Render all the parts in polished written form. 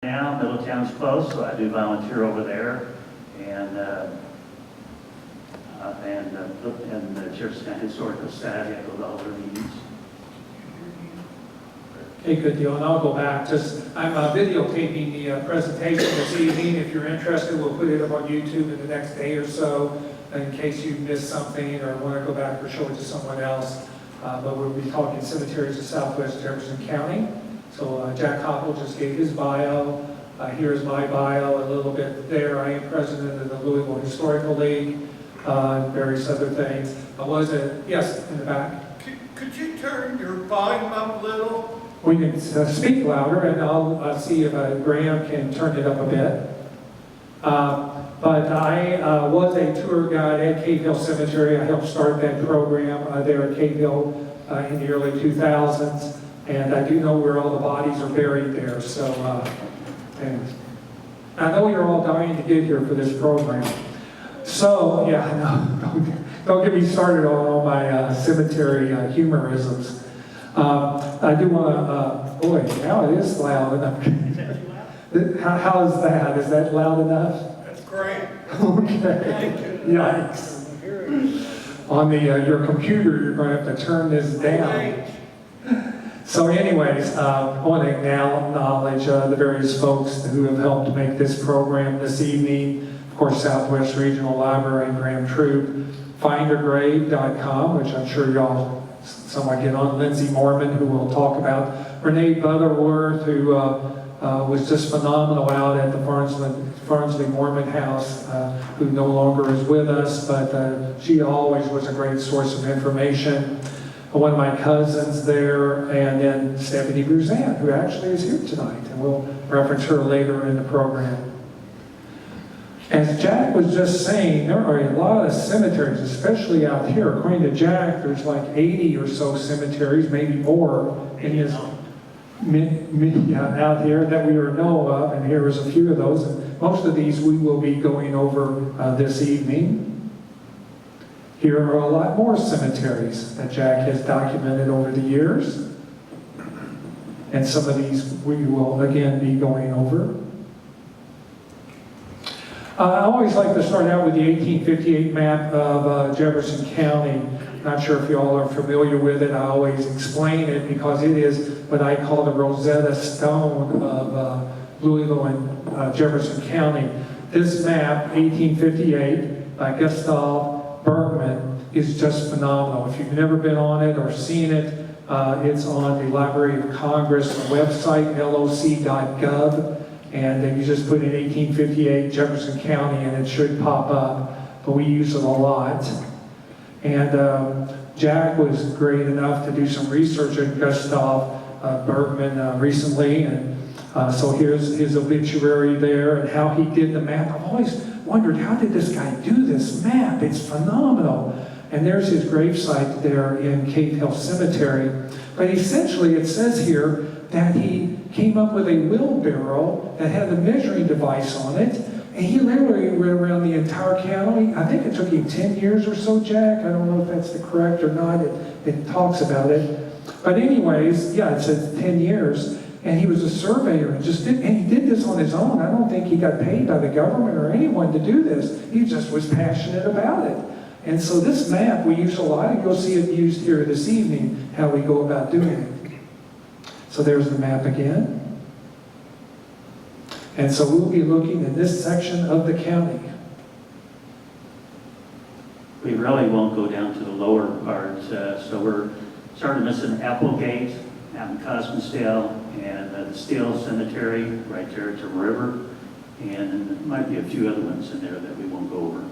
Now, Middletown's close, so I do volunteer over there, and the Jefferson County Historical Society, I go to all their meetings. Okay, good deal, and I'll go back. I'm videotaping the presentation this evening. If you're interested, we'll put it up on YouTube in the next day or so, in case you missed something or want to go back or show it to someone else. But we'll be talking cemeteries of Southwest Jefferson County. So Jack Koppel just gave his bio. Here's my bio a little bit there. I am president of the Louisville Historical League, various other things. Yes, in the back. Could you turn your volume up a little? We can speak louder, and I'll see if Graham can turn it up a bit. But I was a tour guide at Cave Hill Cemetery. I helped start that program there at Cave Hill in the early 2000s. And I do know where all the bodies are buried there. So, and I know you're all dying to get here for this program. So, yeah, no, don't get me started on all my cemetery humorisms. I do want to, boy, now it is loud enough. How is that? Is that loud enough? That's great. Okay. Yikes. On your computer, you're going to have to turn this down. So anyways, I want to acknowledge the various folks who have helped make this program this evening. Of course, Southwest Regional Library, Graham Troop, findergrave.com, which I'm sure y'all somewhat get on, Lindsay Mormon, who we'll talk about, Renee Butterworth, who was just phenomenal out at the Farnsley Mormon House, who no longer is with us, but she always was a great source of information. One of my cousins there, and then Stephanie Bruzan, who actually is here tonight, and we'll reference her later in the program. As Jack was just saying, there are a lot of cemeteries, especially out here. According to Jack, there's like 80 or so cemeteries, maybe more, in his out here that we know of, and here is a few of those. And most of these we will be going over this evening. Here are a lot more cemeteries that Jack has documented over the years. And some of these we will again be going over. I always like to start out with the 1858 map of Jefferson County. Not sure if you all are familiar with it. I always explain it because it is what I call the Rosetta Stone of Louisville and Jefferson County. This map, 1858, by Gustav Bergman, is just phenomenal. If you've never been on it or seen it, it's on the Library of Congress website, loc.gov, and then you just put in 1858 Jefferson County and it should pop up, but we use it a lot. And Jack was great enough to do some research on Gustav Bergman recently, and so here's his obituary there and how he did the map. I've always wondered, how did this guy do this map? It's phenomenal. And there's his gravesite there in Cave Hill Cemetery. But essentially it says here that he came up with a wheelbarrow that had a measuring device on it, and he literally went around the entire county. I think it took him 10 years or so, Jack. I don't know if that's the correct or not. It talks about it. But anyways, yeah, it says 10 years. And he was a surveyor and he did this on his own. I don't think he got paid by the government or anyone to do this. He just was passionate about it. And so this map we use a lot, and you'll see it used here this evening, how we go about doing it. So there's the map again. And so we'll be looking in this section of the county. We really won't go down to the lower parts, so we're starting missing Applegate out in Cosmosdale, and the Steele Cemetery right there at the river, and there might be a few other ones in there that we won't go over.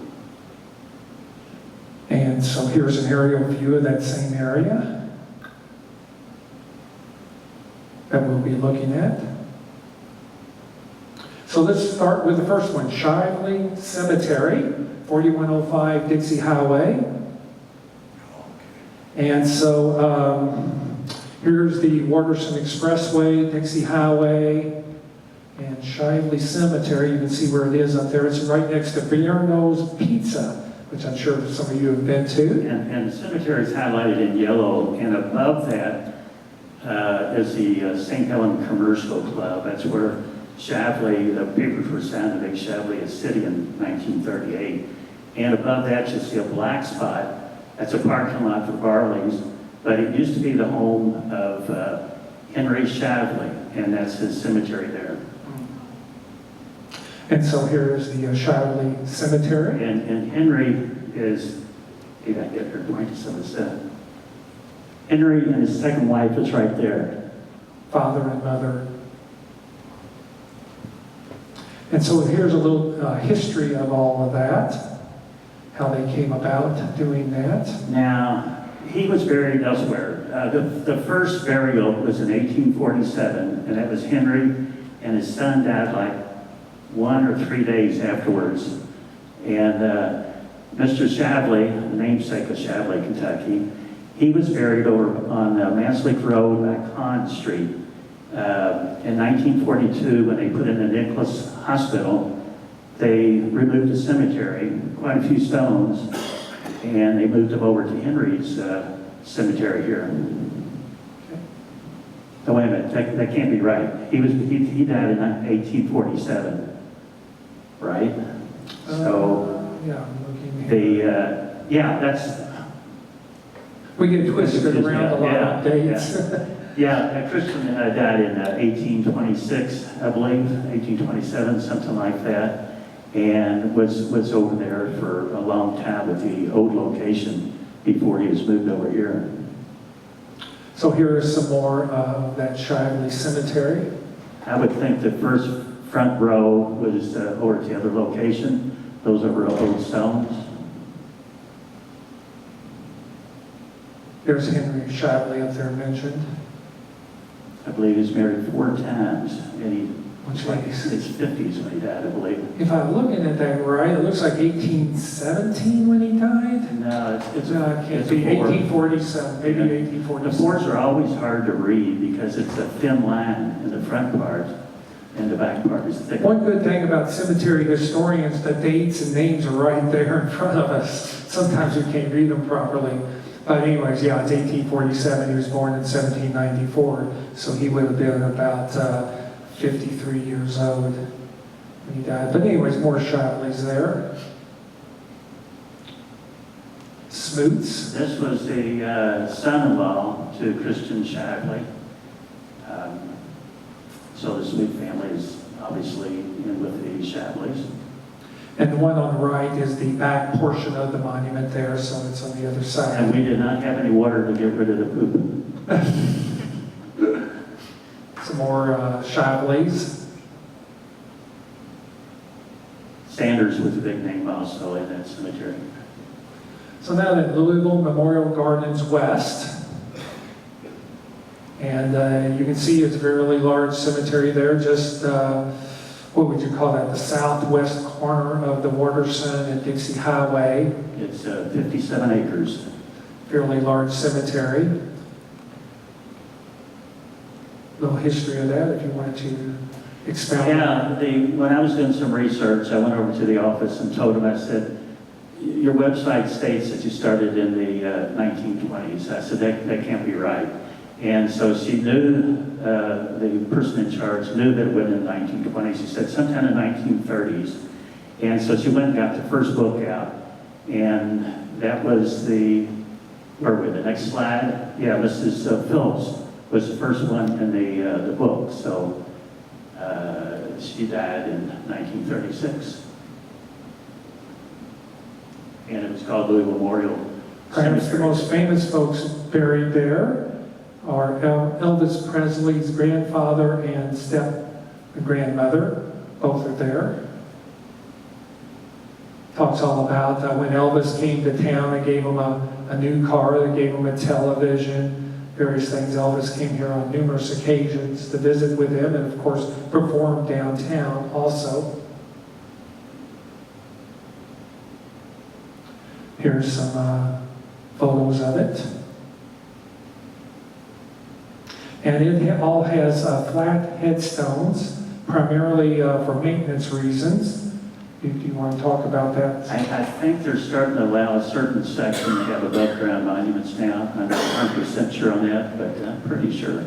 And so here's an aerial view of that same area that we'll be looking at. So let's start with the first one, Shively Cemetery, 4105 Dixie Highway. And so here's the Waterson Expressway, Dixie Highway, and Shively Cemetery. You can see where it is up there. It's right next to Vierno's Pizza, which I'm sure some of you have been to. And the cemetery is highlighted in yellow, and above that is the St. Helen Commercial Club. That's where Shavley, the papers were signed to make Shavley a city in 1938. And above that, you'll see a black spot. That's a parking lot for Barley's, but it used to be the home of Henry Shavley, and that's his cemetery there. And so here's the Shively Cemetery. And Henry is, maybe I get her point to some of this. Henry and his second wife is right there. Father and mother. And so here's a little history of all of that, how they came about doing that. Now, he was buried elsewhere. The first burial was in 1847, and that was Henry, and his son died like 1 or 3 days afterwards. And Mr. Shavley, the namesake of Shavley, Kentucky, he was buried over on Manslick Road by Conn Street. In 1942, when they put in the Nicholas Hospital, they removed the cemetery, quite a few stones, and they moved them over to Henry's cemetery here. Oh, wait a minute, that can't be right. He died in 1847. Right? So, yeah, I'm looking here. that's... We get twisted around a lot of dates. Yeah, Christian died in 1826, I believe, 1827, something like that, and was over there for a long time with the old location before he was moved over here. So here is some more of that Shively Cemetery. I would think the first front row was over at the other location. Those are old stones. There's Henry Shively up there mentioned. I believe he's married 4 times, and he Which like makes- his 50s when he died, I believe. If I'm looking at that right, it looks like 1817 when he died. No, it's No, it can't it's be. a 4. 1847, maybe Yeah. 1847. The 4s are always hard to read because it's a thin line in the front part, and the back part is thick. One good thing about cemetery historians, the dates and names are right there in front of us. Sometimes we can't read them properly. But anyways, yeah, it's 1847. He was born in 1794, so he would have been about 53 years old when he died. But anyways, more Shively's there. Smoots. This was the son-in-law to Christian Shively. So the Sweet family is obviously in with the Shiveleys. And the one on the right is the back portion of the monument there, so it's on the other And side. we did not have any water to get rid of the poop. Some more Shively's. Sanders was a big name also in that cemetery. So now that Louisville Memorial Gardens West. And you can see it's a fairly large cemetery there, just, what would you call that? The southwest corner of the Waterson and Dixie Highway. It's 57 acres. Fairly large cemetery. Little history of that, if you wanted to expound. Yeah, when I was doing some research, I went over to the office and told them, I said, your website states that you started in the 1920s. I said, that can't be right. And so she knew, the person in charge knew that it went in the 1920s. She said sometime in the 1930s. And so she went and got the first book out. And that was the next slide? Yeah, Mrs. Phillips was the first one in the book. So she died in 1936. And it was called Louisville Memorial Perhaps the Cemetery. most famous folks buried there are Elvis Presley's grandfather and step-grandmother. Both are there. Talks all about when Elvis came to town, they gave him a new car, they gave him a television, various things. Elvis came here on numerous occasions to visit with him and, of course, performed downtown also. Here's some photos of it. And it all has flat headstones, primarily for maintenance reasons. Do you want to talk about that? I think they're starting to allow a certain section to have above ground monuments now. I'm not 100% sure on that, but I'm pretty sure.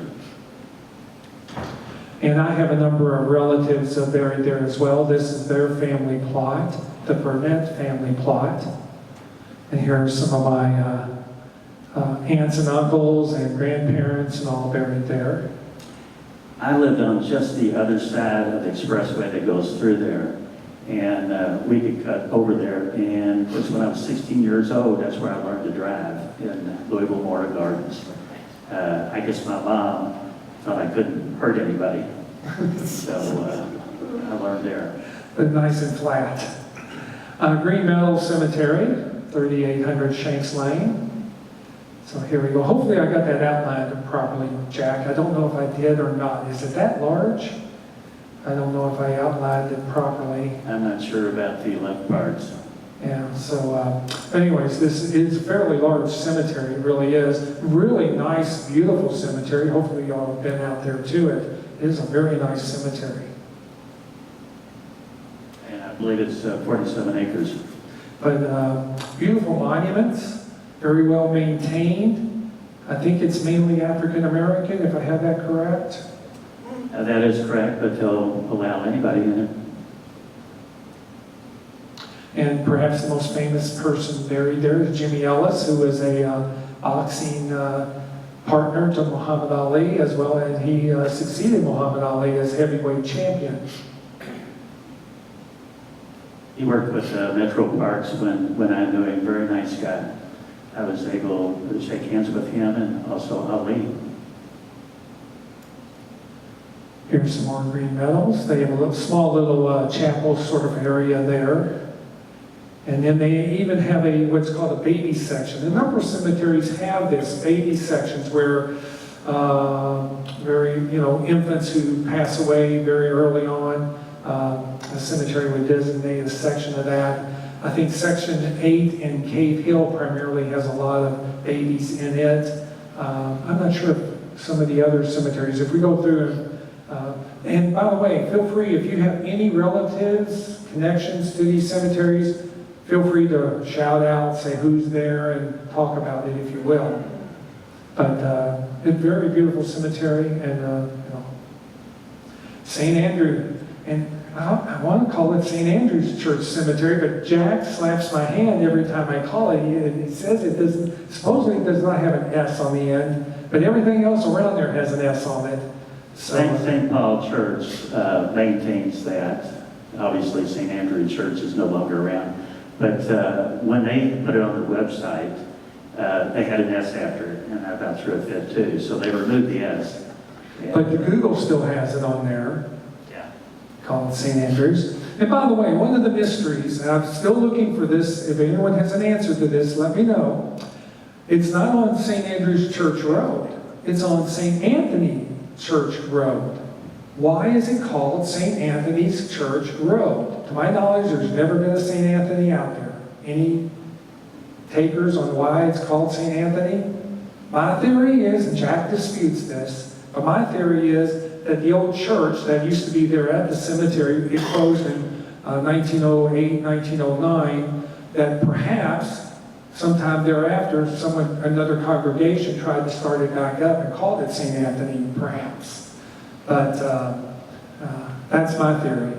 And I have a number of relatives buried there as well. This is their family plot, the Burnett family plot. And here are some of my aunts and uncles and grandparents and all buried there. I lived on just the other side of the expressway that goes through there. And we could cut over there. And just when I was 16 years old, that's where I learned to drive in Louisville Mortar Gardens. I guess my mom thought I couldn't hurt anybody. So I learned there. But nice and flat. Green Meadow Cemetery, 3800 Shanks Lane. So here we go. Hopefully I got that outlined properly, Jack. I don't know if I did or not. Is it that large? I don't know if I outlined it properly. I'm not sure about the left parts. Yeah, so anyways, this is a fairly large cemetery. It really is. Really nice, beautiful cemetery. Hopefully y'all have been out there to it. It is a very nice cemetery. And I believe it's 47 acres. But beautiful monuments, very well maintained. I think it's mainly African American, if I have that correct. That is correct, but they'll allow anybody in it. And perhaps the most famous person buried there is Jimmy Ellis, who was a boxing partner to Muhammad Ali, as well as he succeeded Muhammad Ali as heavyweight champion. He worked with Metro Parks when I knew him. Very nice guy. I was able to shake hands with him and also Ali. Here's some more green meadows. They have a small little chapel sort of area there. And then they even have what's called a baby section. A number of cemeteries have this, baby sections where infants who pass away very early on, a cemetery would designate a section of that. I think Section 8 in Cave Hill primarily has a lot of babies in it. I'm not sure if some of the other cemeteries, if we go through and by the way, feel free, if you have any relatives, connections to these cemeteries, feel free to shout out, say who's there, and talk about it if you will. But a very beautiful cemetery, and St. Andrew, and I want to call it St. Andrew's Church Cemetery, but Jack slaps my hand every time I call it. He says it doesn't, supposedly it does not have an S on the end, but everything else around there has an S on it. So, St. Paul Church maintains that. Obviously, St. Andrew Church is no longer around. But when they put it on their website, they had an S after it, and I about threw a fit too. So they removed the S. but the Google still has it on there, Yeah. called St. Andrews. And by the way, one of the mysteries, and I'm still looking for this, if anyone has an answer to this, let me know. It's not on St. Andrew's Church Road. It's on St. Anthony Church Road. Why is it called St. Anthony's Church Road? To my knowledge, there's never been a St. Anthony out there. Any takers on why it's called St. Anthony? My theory is, and Jack disputes this, but my theory is that the old church that used to be there at the cemetery, it closed in 1908, 1909, that perhaps sometime thereafter, another congregation tried to start it back up and called it St. Anthony, perhaps. But that's my theory.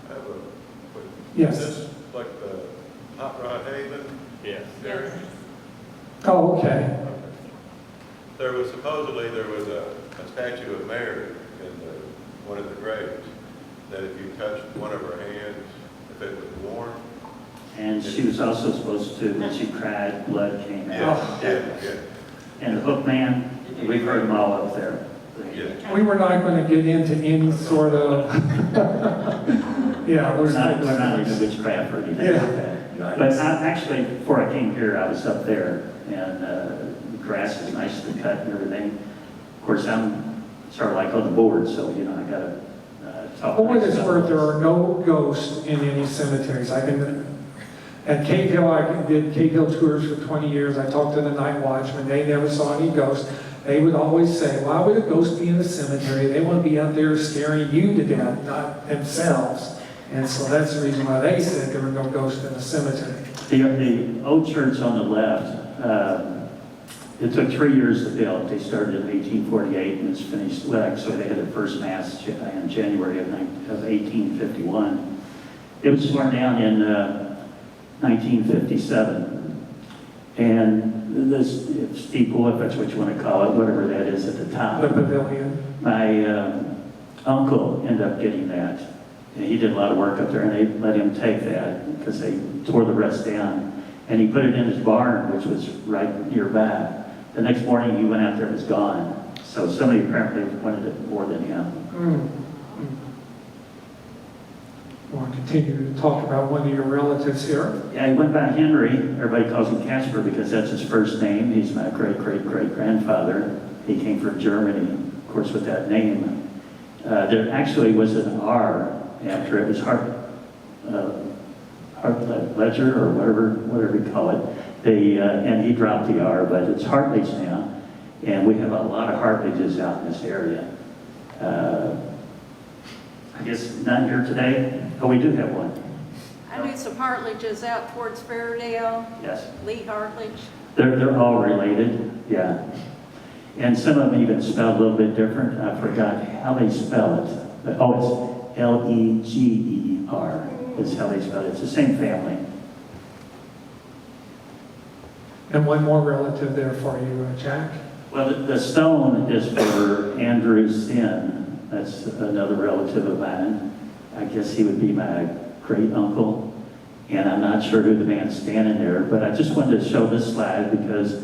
I have a quick- Yes. Is this like the Hot Rod Haven? Yes. area? Oh, okay. There was supposedly a statue of Mary in one of the graves, that if you touched one of her hands, if it was warm. And she was also supposed to, when she cried, blood came out. Yeah. And the Hook Man, we've heard them all up there. Yeah. We were not going to get into any sort of, yeah, We're not into witchcraft or anything like that. But actually, before I came here, I was up there, and the grass is nice to cut and everything. Of course, I'm sort of like on the board, so, I got to talk. For what nice it's stuff. worth, there are no ghosts in any cemeteries. At Cave Hill, I did Cave Hill tours for 20 years. I talked to the night watchman. They never saw any ghosts. They would always say, why would a ghost be in the cemetery? They want to be out there scaring you to death, not themselves. And so that's the reason why they said there were no ghosts in the cemetery. The old church on the left It took 3 years to build. They started in 1848 and it's finished, well, actually, they had their first mass in January of 1851. It was torn down in 1957. And this steeple, if that's what you want to call it, whatever that is at the top. The pavilion. My uncle ended up getting that. And he did a lot of work up there, and they let him take that because they tore the rest down. And he put it in his barn, which was right nearby. The next morning, he went out there and it was gone. So somebody apparently wanted it more than him. We'll continue to talk about one of your relatives here. Yeah, he went by Henry. Everybody calls him Casper because that's his first name. He's my great-great-great-grandfather. He came from Germany, of course, with that name. There actually was an R after it. It was Ledger or whatever you call it. And he dropped the R, but it's Hartley's now. And we have a lot of Hartleys out in this area. I guess not here today. Oh, we do have one. I knew some Hartledges out towards Fairdale, Yes. Lee Hartledge. They're all related, yeah. And some of them even spelled a little bit different. I forgot how they spell it. But, oh, it's Leger is how they spell it. It's the same family. And one more relative there for you, Jack. Well, the stone is for Andrew Sin. That's another relative of mine. I guess he would be my great uncle. And I'm not sure who the man's standing there, but I just wanted to show this slide because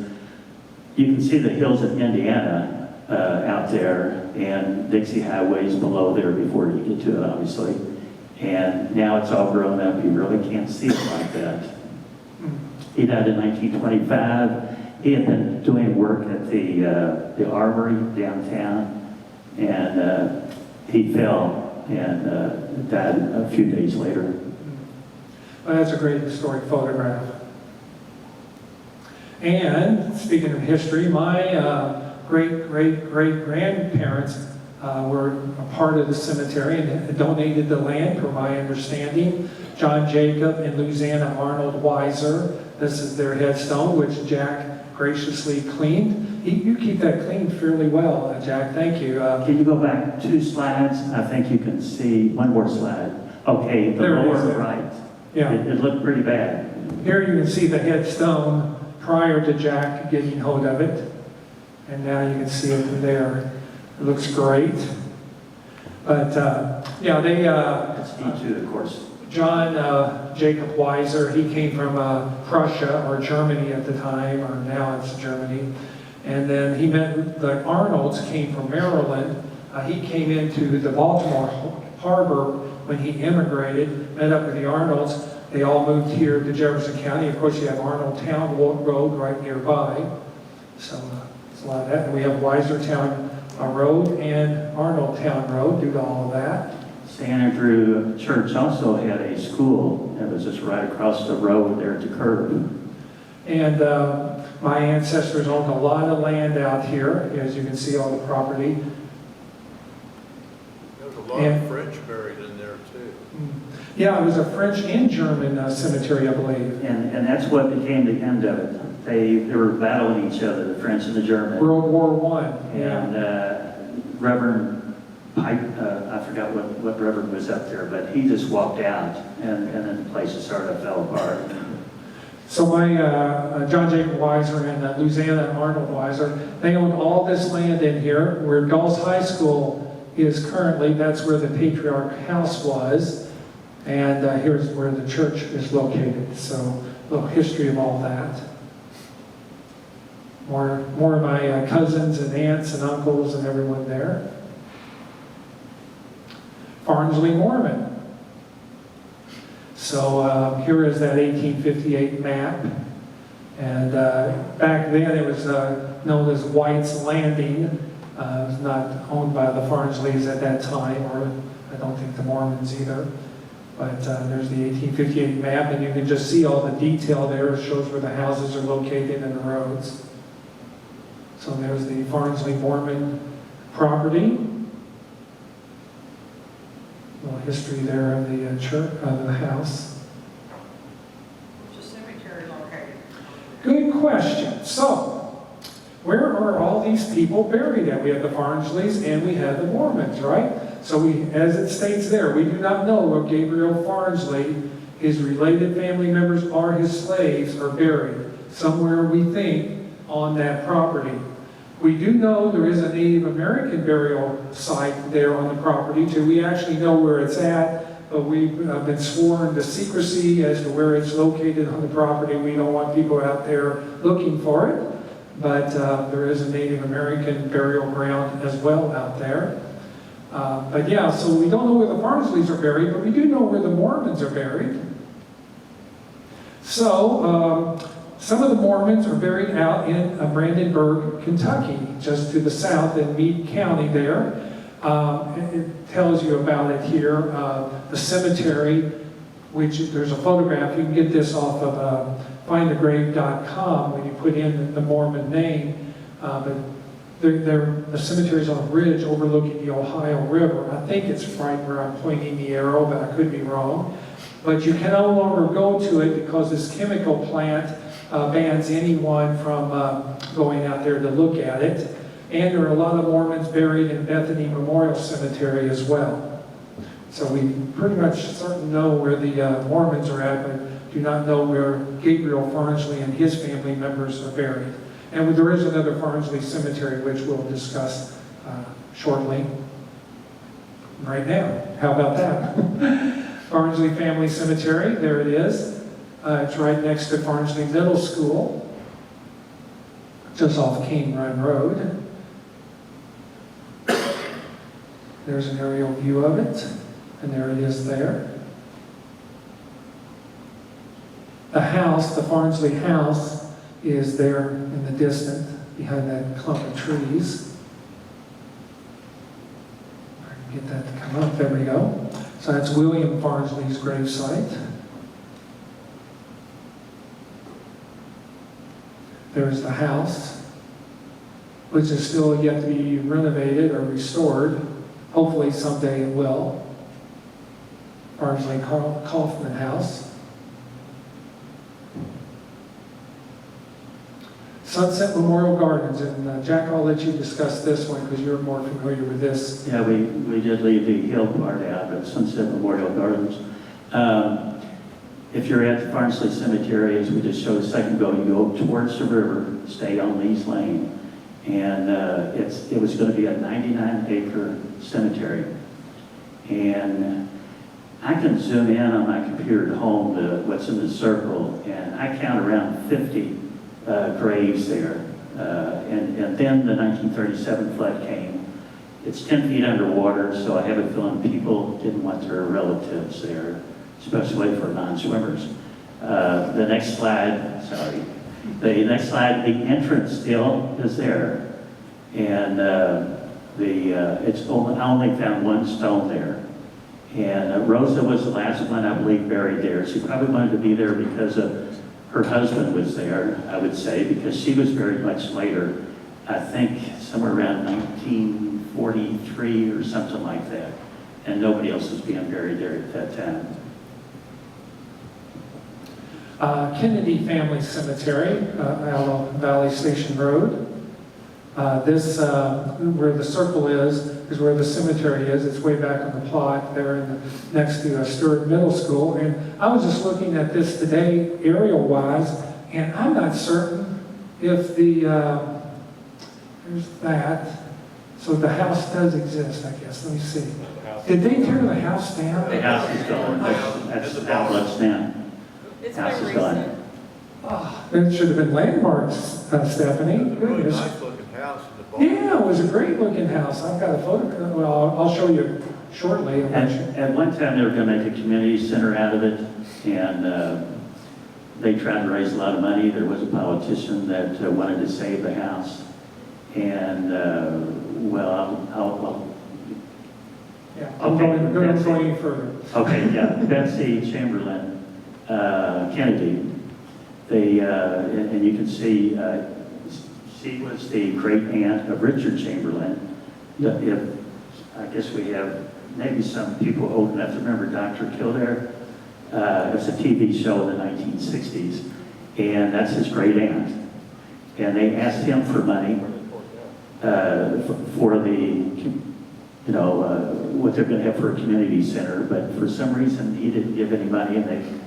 you can see the hills of Indiana out there and Dixie Highway's below there before you get to it, obviously. And now it's all grown up. You really can't see it like that. He died in 1925. He had been doing work at the Armory downtown, and he fell and died a few days later. Well, that's a great historic photograph. And speaking of history, my great-great-great-grandparents were a part of the cemetery and donated the land, per my understanding. John Jacob and Louisiana Arnold Weiser. This is their headstone, which Jack graciously cleaned. You keep that cleaned fairly well, Jack. Thank you. Can you go back 2 slides? I think you can see one more slide. Okay, the There it is lower there. right. Yeah. It looked pretty bad. Here you can see the headstone prior to Jack getting hold of it. And now you can see it there. It looks great. But, yeah, they... It's D2, of course. John Jacob Weiser, he came from Prussia, or Germany at the time, or now it's Germany. And then he met, the Arnolds came from Maryland. He came into the Baltimore Harbor when he immigrated, met up with the Arnolds. They all moved here to Jefferson County. Of course, you have Arnold Town Road right nearby. So it's a lot of that. And we have Weiser Town Road and Arnold Town Road due to all of that. St. Andrew Church also had a school that was just right across the road there at the curb. And my ancestors owned a lot of land out here, as you can see all the property. There's a lot of French buried in there too. Yeah, it was a French and German cemetery, I believe. And that's what became the end of it. They were battling each other, the French and the German. World War I. And Reverend Pipe, I forgot what Reverend was up there, but he just walked out, and then the place just sort of fell apart. So my John Jacob Weiser and Louisiana Arnold Weiser, they owned all this land in here, where Dulles High School is currently. That's where the Patriarch House was, and here's where the church is located. So a little history of all that. More of my cousins and aunts and uncles and everyone there. Farnsley Mormon. So here is that 1858 map. And back then it was known as White's Landing. It was not owned by the Farnsleys at that time, or I don't think the Mormons either. But there's the 1858 map, and you can just see all the detail there. It shows where the houses are located and the roads. So there's the Farnsley Mormon property. A little history there of the church, of the house. Which is cemetery located? Good question. So, where are all these people buried at? We have the Farnsleys and we have the Mormons, right? So we, as it states there, we do not know where Gabriel Farnsley, his related family members, or his slaves are buried. Somewhere, we think, on that property. We do know there is a Native American burial site there on the property too. We actually know where it's at, but we've been sworn to secrecy as to where it's located on the property. We don't want people out there looking for it, but there is a Native American burial ground as well out there. But yeah, so we don't know where the Farnsleys are buried, but we do know where the Mormons are buried. So, some of the Mormons are buried out in Brandenburg, Kentucky, just to the south in Meade County there. It tells you about it here. The cemetery, which there's a photograph, you can get this off of findthegrave.com when you put in the Mormon name. But the cemetery's on a ridge overlooking the Ohio River. I think it's right where I'm pointing the arrow, but I could be wrong. But you can no longer go to it because this chemical plant bans anyone from going out there to look at it. And there are a lot of Mormons buried in Bethany Memorial Cemetery as well. So we pretty much certain know where the Mormons are at, but do not know where Gabriel Farnsley and his family members are buried. And there is another Farnsley cemetery, which we'll discuss shortly. Right now. How about that? Farnsley Family Cemetery, there it is. It's right next to Farnsley Middle School, just off King Run Road. There's an aerial view of it, and there it is there. The house, the Farnsley house, is there in the distance, behind that clump of trees. If I can get that to come up, there we go. So that's William Farnsley's gravesite. There's the house, which is still yet to be renovated or restored. Hopefully someday it will. Farnsley Kaufman House. Sunset Memorial Gardens, and Jack, I'll let you discuss this one because you're more familiar with this. Yeah, we did leave the hill part out, but Sunset Memorial Gardens. If you're at the Farnsley Cemetery, as we just showed a second ago, you go towards the river, stay on Lee's Lane, and it was going to be a 99-acre cemetery. And I can zoom in on my computer at home to what's in the circle, and I count around 50 graves there. And then the 1937 flood came. It's 10 feet underwater, so I have a feeling people didn't want their relatives there, especially for non-swimmers. The next slide, the entrance still is there. And I only found one stone there. And Rosa was the last one, I believe, buried there. She probably wanted to be there because her husband was there, I would say, because she was buried much later. I think somewhere around 1943 or something like that. And nobody else was being buried there at that time. Kennedy Family Cemetery out on Valley Station Road. This, where the circle is where the cemetery is. It's way back on the plot there next to Stewart Middle School. And I was just looking at this today, aerial-wise, and I'm not certain if there's that. So the house does exist, I guess. Let me see. Did they tear the house down? The house is gone. That's how much now. It's House been is gone. recent. Oh, there should have been landmarks, Stephanie. It's a really Goodness. nice looking house in the barn. Yeah, it was a great looking house. I've got a photo. Well, I'll show you shortly. At one time, they were going to make a community center out of it, and they tried to raise a lot of money. There was a politician that wanted to save the house, and I'm Okay, going to go any further. Okay, yeah, Betsy Chamberlain Kennedy. And you can see she was the great aunt of Richard Chamberlain. I guess we have maybe some people old enough to remember Dr. Kildare. It was a TV show in the 1960s, and that's his great aunt. and they asked him for money for the, what they're going to have for a community center, but for some reason, he didn't give any money, and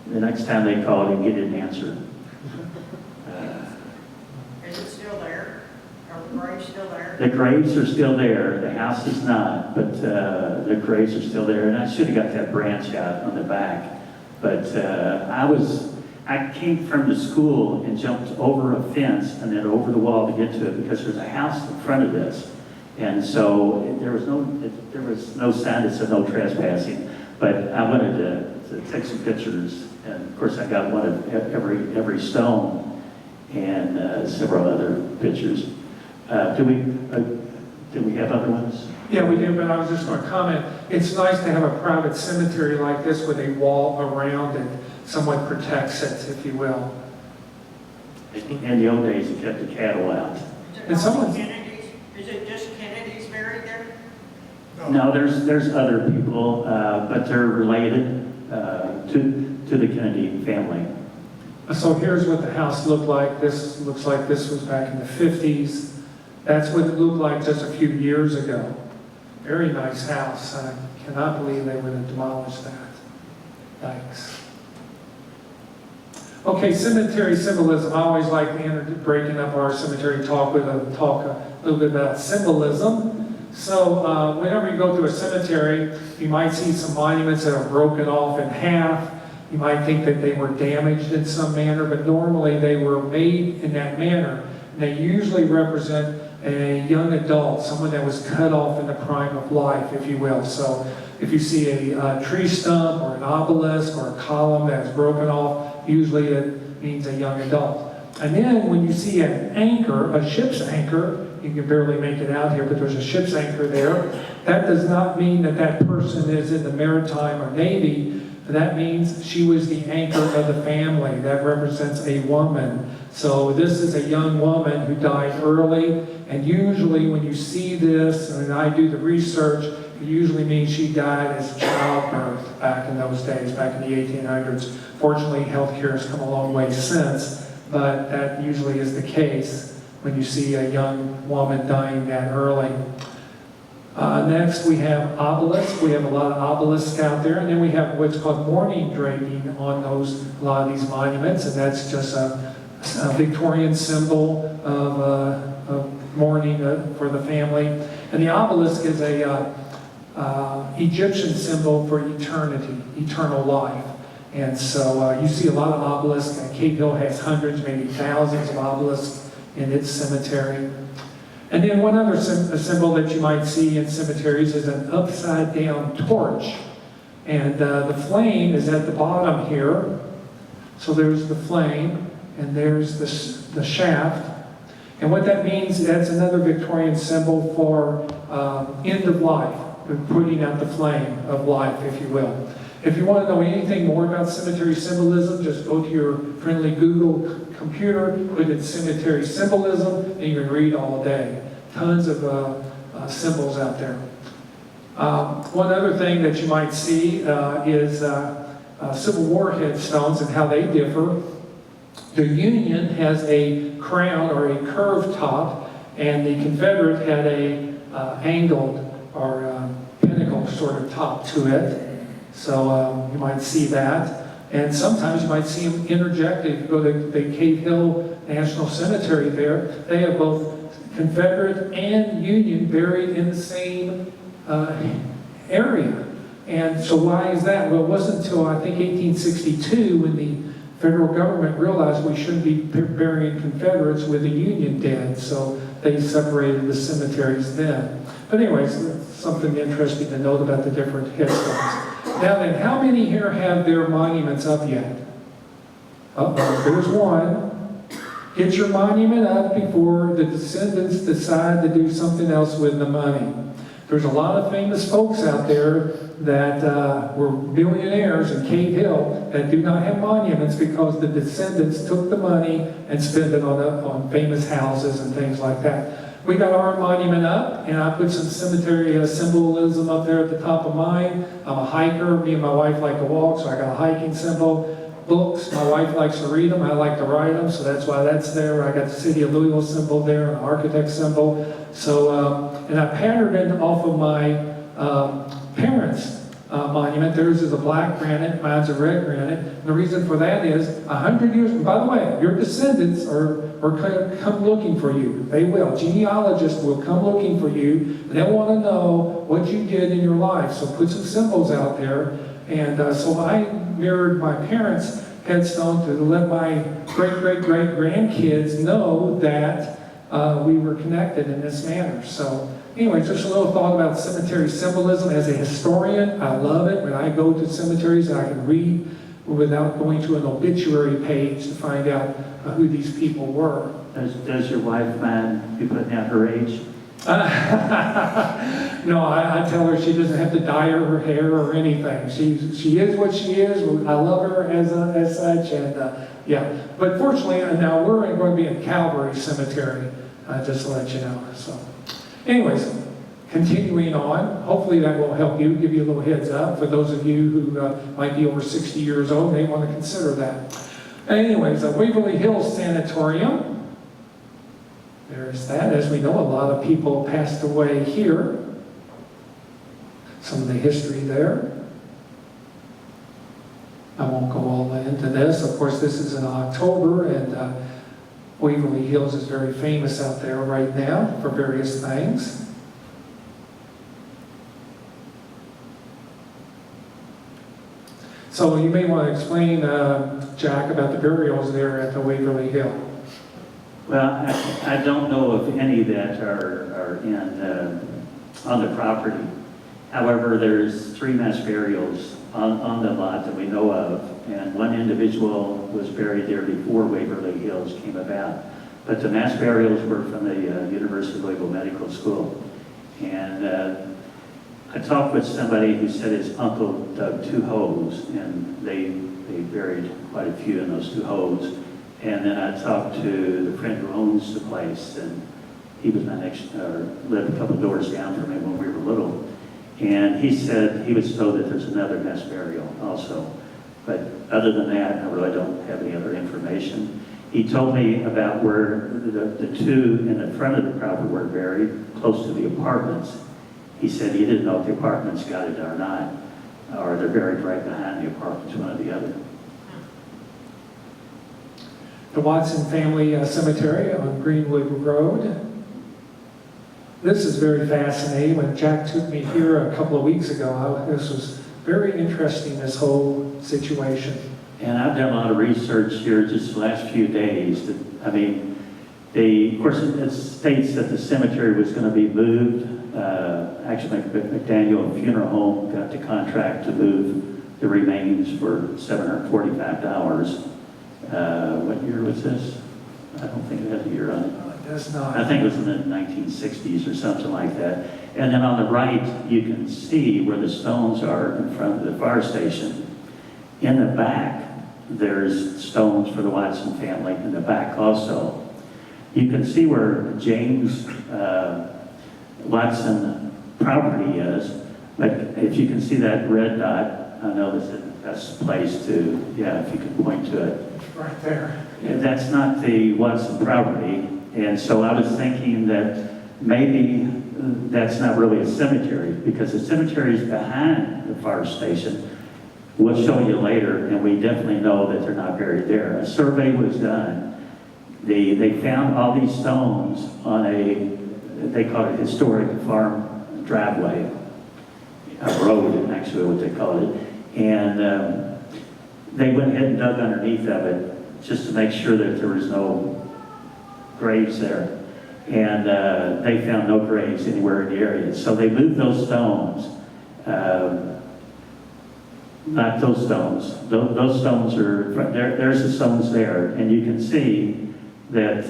the next time they called him, he didn't answer. Is it still there? Are the graves still there? The graves are still there, the house is not, but the graves are still there, and I should have got that branch out on the back. But I came from the school and jumped over a fence and then over the wall to get to it because there's a house in front of this. And so there was no sign that said no trespassing, but I wanted to take some pictures, and of course I got one of every stone and several other pictures. Do we have other ones? Yeah, we do, but I was just going to comment. It's nice to have a private cemetery like this with a wall around it, somewhat protects it, if you will. In the old days, it kept the cattle out. And someone- Is it just Kennedy's buried there? No, there's other people, but they're related to the Kennedy family. So here's what the house looked like. This looks like this was back in the 50s. That's what it looked like just a few years ago. Very nice house. I cannot believe they would have demolished that. Thanks. Okay, cemetery symbolism. I always like breaking up our cemetery talk with talk a little bit about symbolism. So whenever you go to a cemetery, you might see some monuments that are broken off in half. You might think that they were damaged in some manner, but normally they were made in that manner. And they usually represent a young adult, someone that was cut off in the prime of life, if you will. So if you see a tree stump or an obelisk or a column that's broken off, usually it means a young adult. And then when you see an anchor, a ship's anchor, you can barely make it out here, but there's a ship's anchor there. That does not mean that that person is in the maritime or Navy. That means she was the anchor of the family. That represents a woman. So this is a young woman who died early, and usually when you see this, and I do the research, it usually means she died as childbirth back in those days, back in the 1800s. Fortunately, healthcare has come a long way since, but that usually is the case when you see a young woman dying that early. Next, we have obelisks. We have a lot of obelisks out there, and then we have what's called mourning draping on a lot of these monuments, and that's just a Victorian symbol of mourning for the family. And the obelisk is a Egyptian symbol for eternity, eternal life. And so you see a lot of obelisks, and Cape Hill has hundreds, maybe thousands of obelisks in its cemetery. And then one other symbol that you might see in cemeteries is an upside-down torch. And the flame is at the bottom here. So there's the flame, and there's the shaft. And what that means, that's another Victorian symbol for end of life, putting out the flame of life, if you will. If you want to know anything more about cemetery symbolism, just go to your friendly Google computer, put in cemetery symbolism, and you can read all day. Tons of symbols out there. One other thing that you might see is Civil War headstones and how they differ. The Union has a crown or a curved top, and the Confederate had a angled or pinnacle sort of top to it. So you might see that. And sometimes you might see them interjected. If you go to the Cave Hill National Cemetery there, they have both Confederate and Union buried in the same area. And so why is that? Well, it wasn't until I think 1862 when the federal government realized we shouldn't be burying Confederates with the Union dead. So they separated the cemeteries then. But anyways, something interesting to note about the different headstones. Now then, how many here have their monuments up yet? Uh-oh, there's one. Get your monument up before the descendants decide to do something else with the money. There's a lot of famous folks out there that were billionaires in Cave Hill that do not have monuments because the descendants took the money and spent it on famous houses and things like that. We got our monument up, and I put some cemetery symbolism up there at the top of mine. I'm a hiker. Me and my wife like to walk, so I got a hiking symbol. books. My wife likes to read them. I like to write them, so that's why that's there. I got the city of Louisville symbol there, an architect symbol. So, and I patterned it off of my parents' monument. Theirs is a black granite, mine's a red granite. And the reason for that is 100 years, by the way, your descendants are come looking for you. They will. Genealogists will come looking for you. And they'll want to know what you did in your life. So put some symbols out there. And so I mirrored my parents' headstone to let my great-great-great-grandkids know that we were connected in this manner. So anyway, just a little thought about cemetery symbolism. As a historian, I love it when I go to cemeteries and I can read without going to an obituary page to find out who these people were. Does your wife mind you putting out her age? No, I tell her she doesn't have to dye her hair or anything. She is what she is. I love her as such, and yeah. But fortunately, now we're going to be in Calvary Cemetery, just to let you know. So, anyways, continuing on. Hopefully that will help you, give you a little heads up for those of you who might be over 60 years old. May want to consider that. Anyways, Waverly Hills Sanatorium. There's that. As we know, a lot of people passed away here. Some of the history there. I won't go all into this. Of course, this is in October, and Waverly Hills is very famous out there right now for various things. So you may want to explain, Jack, about the burials there at the Waverly Hill. Well, I don't know of any that are on the property. However, there's 3 mass burials on the lot that we know of, and one individual was buried there before Waverly Hills came about. But the mass burials were from the University of Louisville Medical School. And I talked with somebody who said his uncle dug 2 holes, and they buried quite a few in those 2 holes. And then I talked to the friend who owns the place, and he was my lived a couple doors down from me when we were little. And he said he was told that there's another mass burial also. But other than that, I really don't have any other information. He told me about where the 2 in the front of the property were buried, close to the apartments. He said he didn't know if the apartments got it or not, or they're buried right behind the apartments, one or the other. The Watson Family Cemetery on Greenwood Road. This is very fascinating. When Jack took me here a couple of weeks ago, this was very interesting, this whole situation. And I've done a lot of research here just the last few days. Of course, it states that the cemetery was going to be moved. Actually, McDaniel Funeral Home got the contract to move the remains for $745. What year was this? I don't think it has a year on it. It does not. I think it was in the 1960s or something like that. And then on the right, you can see where the stones are in front of the fire station. In the back, there's stones for the Watson family in the back also. You can see where James Watson property is, but if you can see that red dot, I know that's the best place to, if you can point to it. It's right there. That's not the Watson property, and so I was thinking that maybe that's not really a cemetery, because the cemetery is behind the fire station. We'll show you later, and we definitely know that they're not buried there. A survey was done. They found all these stones on they call it historic farm driveway, a road, actually what they call it. And they went ahead and dug underneath of it just to make sure that there was no graves there. And they found no graves anywhere in the area. So they moved those stones. Not those stones. Those stones are, there's the stones there. And you can see that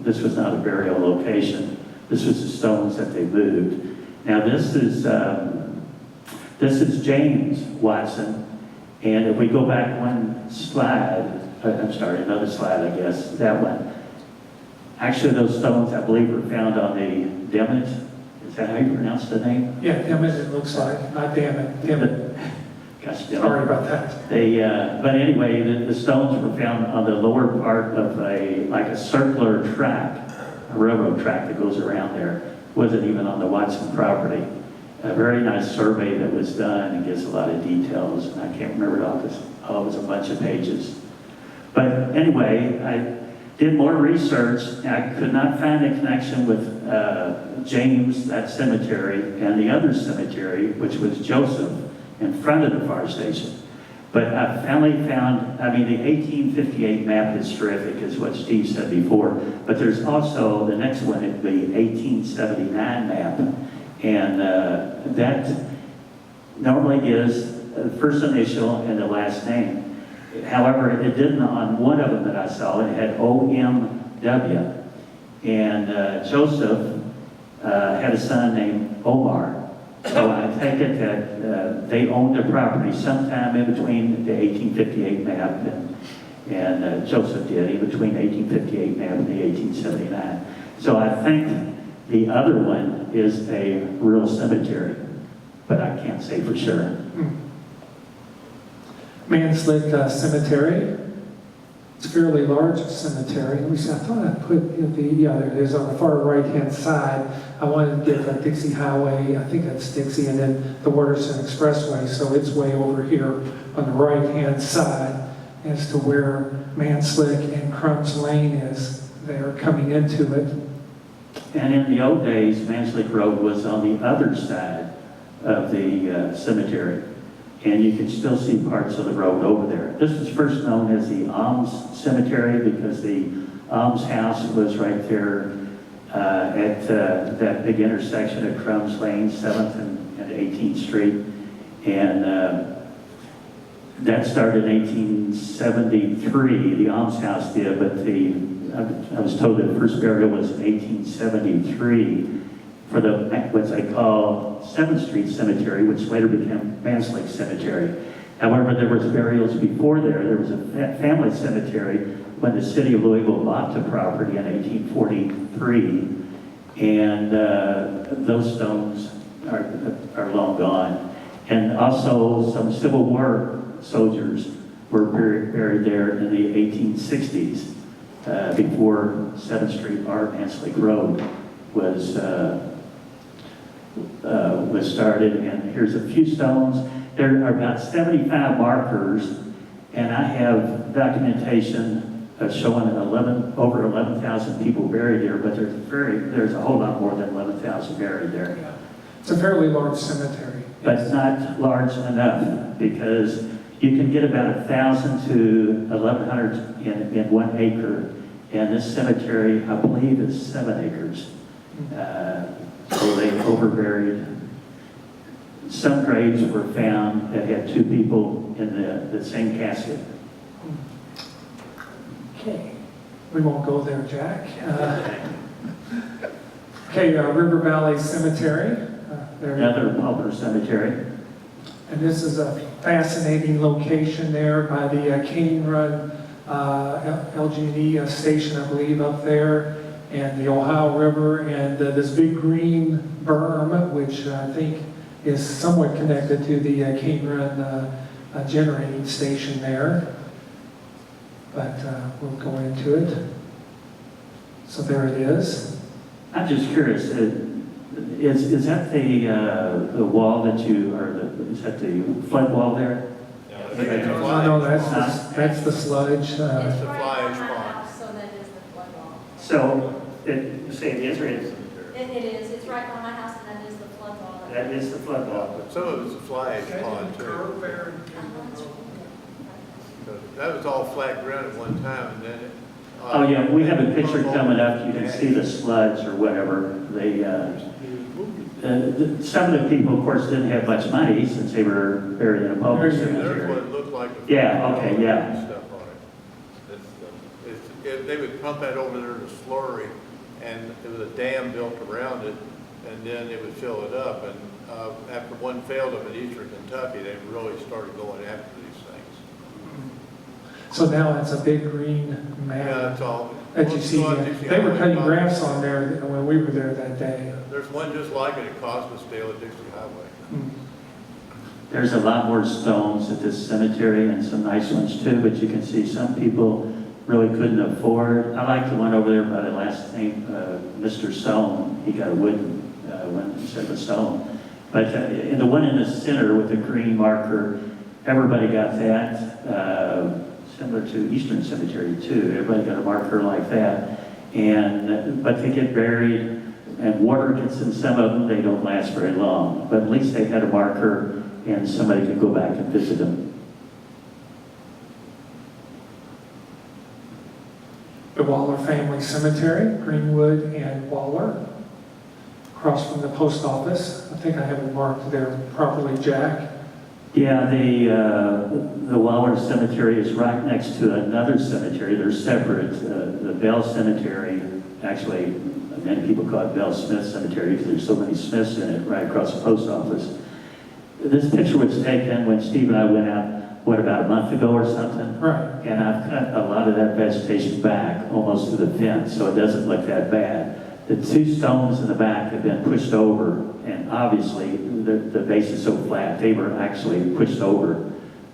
this was not a burial location. This was the stones that they moved. Now this is James Watson. And if we go back one slide, another slide, I guess, that one. Actually, those stones, I believe, were found on the Demet. Is that how you pronounce the name? Yeah, Demet it looks like, not Dammit, Demet. Gosh, Sorry about that. They, but anyway, the stones were found on the lower part of like a circular track, a railroad track that goes around there. Wasn't even on the Watson property. A very nice survey that was done and gives a lot of details. And I can't remember all this. Oh, it was a bunch of pages. But anyway, I did more research. I could not find a connection with James, that cemetery, and the other cemetery, which was Joseph, in front of the fire station. But I finally found, I mean, the 1858 map is terrific, is what Steve said before, but there's also, the next one, it'd be 1879 map, and that normally gives the first initial and the last name. However, it didn't on one of them that I saw, it had OMW, and Joseph had a son named Omar. So I take it that they owned the property sometime in between the 1858 map and Joseph did, in between the 1858 map and the 1879. So I think the other one is a real cemetery, but I can't say for sure. Manslick Cemetery. It's a fairly large cemetery. At least I thought I put there it is on the far right-hand side. I wanted to get Dixie Highway, I think that's Dixie, and then the Waterston Expressway. So it's way over here on the right-hand side as to where Manslick and Crumbs Lane is. They're coming into it. And in the old days, Manslick Road was on the other side of the cemetery. And you can still see parts of the road over there. This was first known as the Alms Cemetery because the Alms House was right there at that big intersection of Crumbs Lane, 7th and 18th Street. And that started in 1873, the Alms House did, but I was told that the first burial was in 1873 for the, what they call 7th Street Cemetery, which later became Manslick Cemetery. However, there was burials before there. There was a family cemetery when the city of Louisville bought the property in 1843, and those stones are long gone. And also some Civil War soldiers were buried there in the 1860s, before 7th Street or Manslick Road was started. And here's a few stones. There are about 75 markers, and I have documentation showing over 11,000 people buried there, but there's a whole lot more than 11,000 buried there. Yeah. It's a fairly large cemetery. But it's not large enough, because you can get about 1,000 to 1,100 in 1 acre, and this cemetery, I believe, is 7 acres. So they overburied. Some graves were found that had 2 people in the same casket. Okay. We won't go there, Jack. River Valley Cemetery. Another popular cemetery. And this is a fascinating location there by the Cane Run LG&E station, I believe, up there, and the Ohio River, and this big green berm, which I think is somewhat connected to the Cane Run generating station there. But we'll go into it. So there it is. I'm just curious, is that the wall that is that the flood wall there? No, that's the sludge. That's the Right fly on ash my pond. house, so that is the flood wall. So, you say it is or is? It is, it's right on my house, and that is the flood wall. That is the flood wall. But some of it's a fly ash pond too. So that was all flat ground at one time, and then it. Oh yeah, we have a picture coming up. You can see the sludge or whatever. Some of the people, of course, didn't have much money since they were buried in a public There's what cemetery. it looked like. Yeah, okay, yeah. And stuff on it. They would pump that over there in a slurry, and there was a dam built around it, and then they would fill it up. And after one failed up in eastern Kentucky, they really started going after these things. So now it's a big green Yeah, map that's all. that you see. They were cutting grass on there when we were there that day. There's one just like it at Cosmosdale at Dixie Highway. There's a lot more stones at this cemetery and some nice ones too, but you can see some people really couldn't afford. I like the one over there by the last name, Mr. Stone. He got a wooden one instead of a stone. But in the one in the center with the green marker, everybody got that. Similar to Eastern Cemetery too. Everybody got a marker like that. But they get buried and water gets in some of them. They don't last very long. But at least they had a marker and somebody could go back and visit them. The Waller Family Cemetery, Greenwood and Waller, across from the post office. I think I have it marked there properly, Jack. Yeah, the Waller Cemetery is right next to another cemetery. They're separate. The Bell Cemetery, actually, many people call it Bell Smith Cemetery because there's so many Smiths in it right across the post office. This picture was taken when Steve and I went out, about a month ago or something? Right. And I've cut a lot of that vegetation back almost to the fence, so it doesn't look that bad. The two stones in the back have been pushed over, and obviously the base is so flat, they were actually pushed over,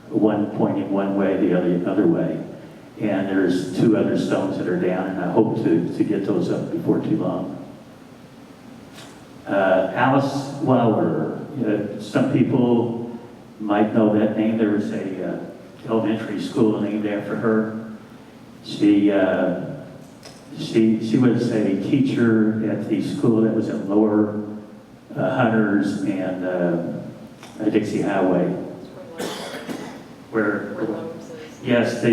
one pointing one way, the other way. And there's two other stones that are down, and I hope to get those up before too long. Alice Waller, some people might know that name. There was a elementary school named after her. She was a teacher at the school that was at Lower Hunters and Dixie Highway. Where yes,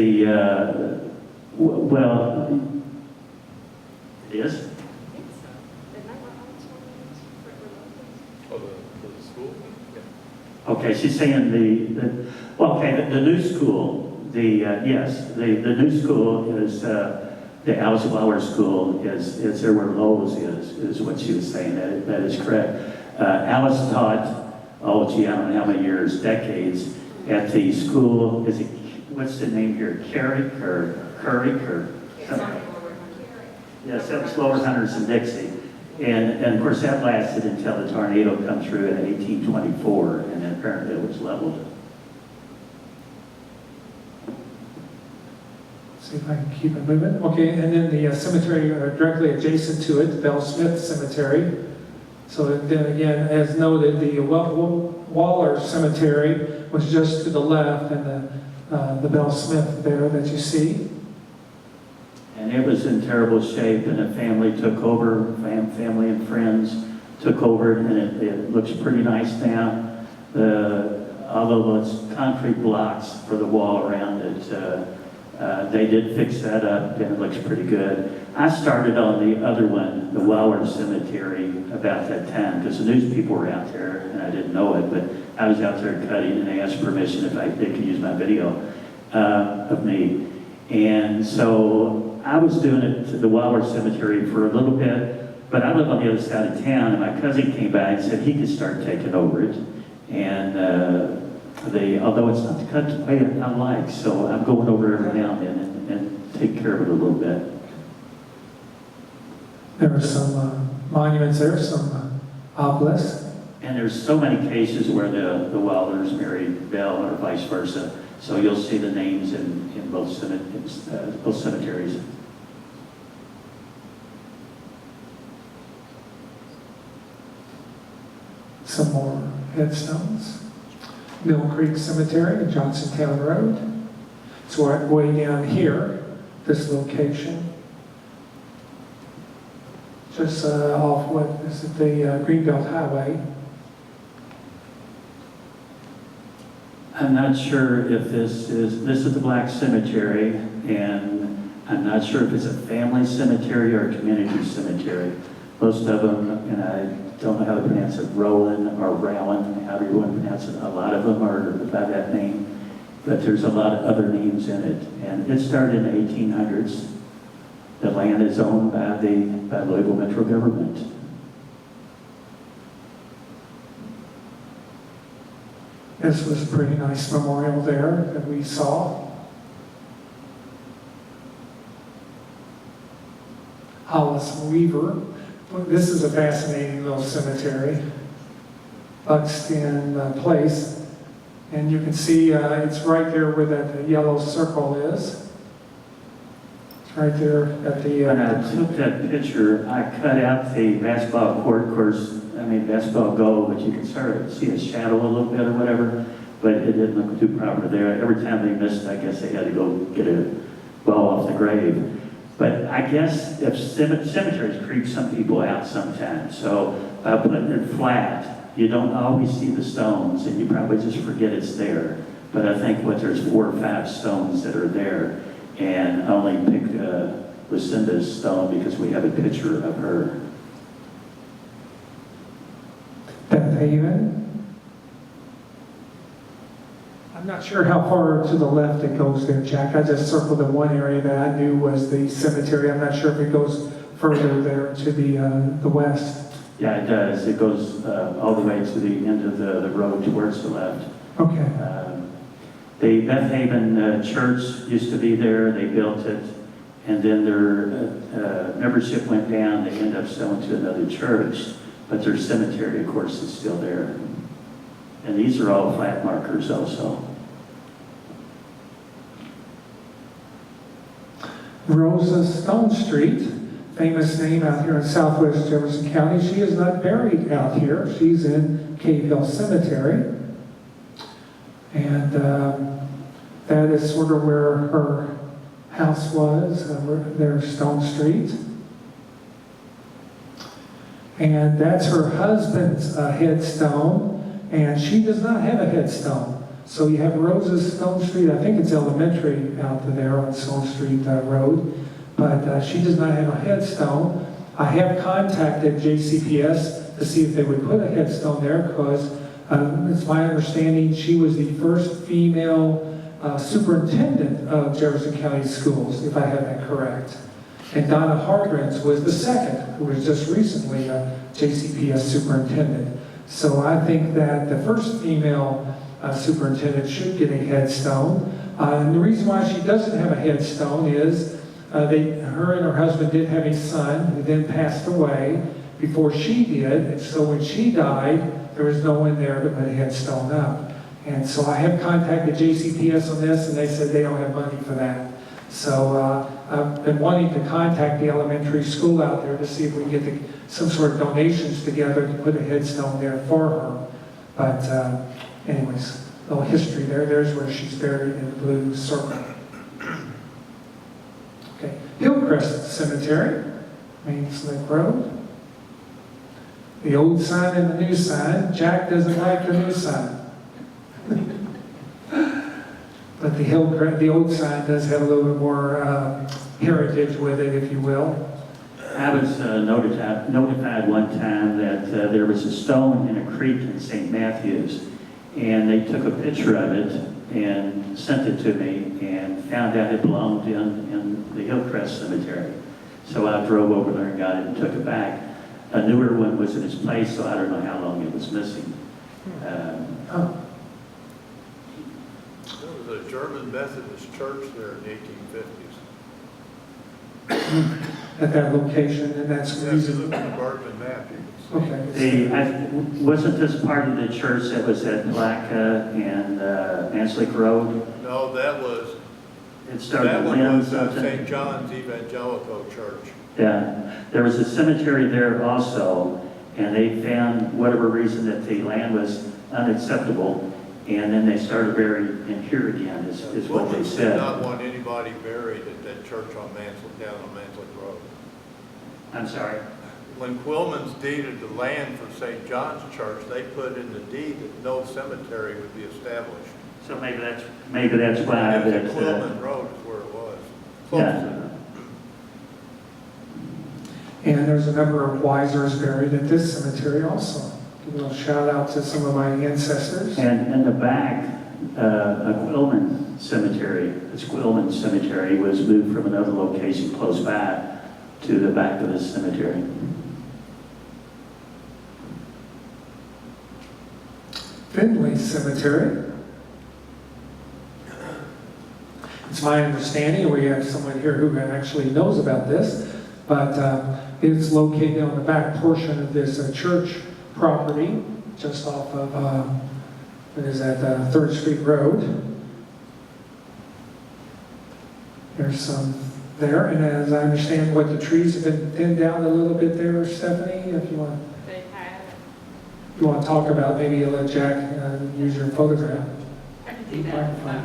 well, it is. Oh, the school? Yeah. Okay, she's saying the new school, yes, the new school is, the Alice Waller School is there where Lowe's is what she was saying. That is correct. Alice taught, oh gee, I don't know how many years, decades, at the school, what's the name here, Carrick or something? Yes, that was Lower Hunters and Dixie. And of course that lasted until the tornado come through in 1824, and then apparently it was leveled. See if I can keep it moving. Okay, and then the cemetery directly adjacent to it, the Bell Smith Cemetery. So then again, as noted, the Waller Cemetery was just to the left, and the Bell Smith there that you see. And it was in terrible shape, and a family took over, family and friends took over, and it looks pretty nice now. Although it's concrete blocks for the wall around it, they did fix that up, and it looks pretty good. I started on the other one, the Waller Cemetery, about that time, because the news people were out there, and I didn't know it, but I was out there cutting, and they asked permission if they could use my video of me. And so I was doing it to the Waller Cemetery for a little bit, but I live on the other side of town, and my cousin came by and said he could start taking over it. And although it's not cut the way I like, so I'm going over every now and then and take care of it a little bit. There were some monuments there, some obelisks. And there's so many cases where the Wallers married Bell or vice versa, so you'll see the names in both cemeteries. Some more headstones. Mill Creek Cemetery, Johnsontown Road. It's right way down here, this location. Just off what is it, the Greenbelt Highway. I'm not sure if this is the Black Cemetery, and I'm not sure if it's a family cemetery or a community cemetery. Most of them, and I don't know how to pronounce it, Rowan or Rowan, however you want to pronounce it, a lot of them are by that name, but there's a lot of other names in it. And it started in the 1800s. The land is owned by the Louisville Metro government. This was a pretty nice memorial there that we saw. Hollis Weaver. This is a fascinating little cemetery. Buckskin Place. And you can see it's right there where that yellow circle is. It's right there at the... When I took that picture, I cut out the basketball court, of course, basketball goal, but you can sort of see a shadow a little bit or whatever, but it didn't look too proper there. Every time they missed, I guess they had to go get a ball off the grave. But I guess if cemeteries creep some people out sometimes, so by putting it flat, you don't always see the stones, and you probably just forget it's there. But I think there's 4 or 5 stones that are there, and I only picked Lucinda's stone because we have a picture of her. Beth Haven. I'm not sure how far to the left it goes there, Jack. I just circled the one area that I knew was the cemetery. I'm not sure if it goes further there to the west. Yeah, it does. It goes all the way to the end of the road towards the left. Okay. The Beth Haven Church used to be there. They built it, and then their membership went down. They ended up selling to another church, but their cemetery, of course, is still there. And these are all flat markers also. Rosa Stone Street, famous name out here in Southwest Jefferson County. She is not buried out here. She's in Cave Hill Cemetery. And that is sort of where her house was, there, Stone Street. And that's her husband's headstone, and she does not have a headstone. So you have Rosa Stone Street, I think it's elementary out there on Stone Street Road, but she does not have a headstone. I have contacted JCPS to see if they would put a headstone there, because it's my understanding she was the first female superintendent of Jefferson County Schools, if I have that correct. And Donna Hargrins was the second, who was just recently a JCPS superintendent. So I think that the first female superintendent should get a headstone. And the reason why she doesn't have a headstone is her and her husband did have a son who then passed away before she did. And so when she died, there was no one there to put a headstone up. And so I have contacted JCPS on this, and they said they don't have money for that. So I've been wanting to contact the elementary school out there to see if we can get some sort of donations together to put a headstone there for her. But anyways, a little history there. There's where she's buried in the blue circle. Okay, Hillcrest Cemetery, Main Slick Road. The old sign and the new sign. Jack doesn't like the new sign. But the old sign does have a little bit more heritage with it, if you will. I was notified one time that there was a stone in a creek in St. Matthews, and they took a picture of it and sent it to me, and found out it belonged in the Hillcrest Cemetery. So I drove over there and got it and took it back. A newer one was in its place, so I don't know how long it was missing. There was a German Methodist church there in the 1850s. At that location, and that's the Yeah, if you reason. look at the Bergman map, you can see. Wasn't this part of the church that was at Blacka and Manslick Road? No, that was, It started that with one Lynn was something? St. John's Evangelical Church. Yeah, there was a cemetery there also, and they found whatever reason that the land was unacceptable, and then they started burying in here again, is what they Quilmans did said. not want anybody buried at that church on down on Manslick Road. I'm sorry? When Quilmans deeded the land for St. John's Church, they put in the deed that no cemetery would be established. So maybe that's why And that. Quilman Road is where it was. Close Yeah. to it. And there's a number of Weisers buried at this cemetery also. Give a little shout out to some of my ancestors. And in the back, a Quilman Cemetery, this Quilman Cemetery was moved from another location close by to the back of this cemetery. Finley Cemetery. It's my understanding, we have someone here who actually knows about this, but it's located on the back portion of this church property, just off of It is at 3rd Street Road. There's some there, and as I understand what the trees have been thinned down a little bit there, Stephanie, if you want. They have, You want to talk about, maybe let Jack use your photograph. I can do that.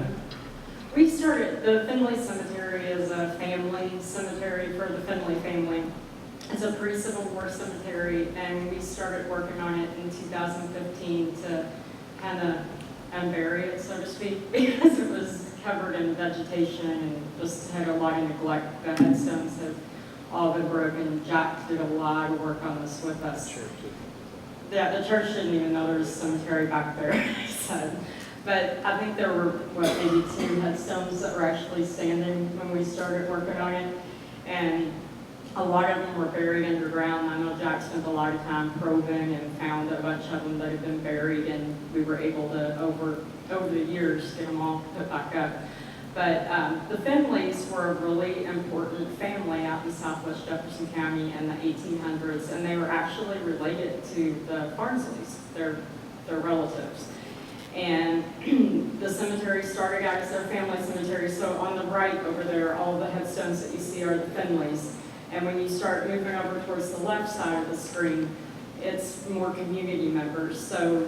We started, the Finley Cemetery is a family cemetery for the Finley family. It's a pre-Civil War cemetery, and we started working on it in 2015 to kind of unbury it, so to speak, because it was covered in vegetation and just had a lot of neglect. The headstones have all been broken. Jack did a lot of work on this with us. Yeah, the church didn't even know there was a cemetery back there. So, but I think there were, what, maybe 2 headstones that were actually standing when we started working on it. And a lot of them were buried underground. I know Jack spent a lot of time probing and found a bunch of them that had been buried, and we were able to, over the years, get them all put back up. But the Finleys were a really important family out in Southwest Jefferson County in the 1800s, and they were actually related to the Farnsleys, their relatives. And the cemetery started out as their family cemetery. So on the right over there, all the headstones that you see are the Finleys. And when you start moving over towards the left side of the screen, it's more community members. So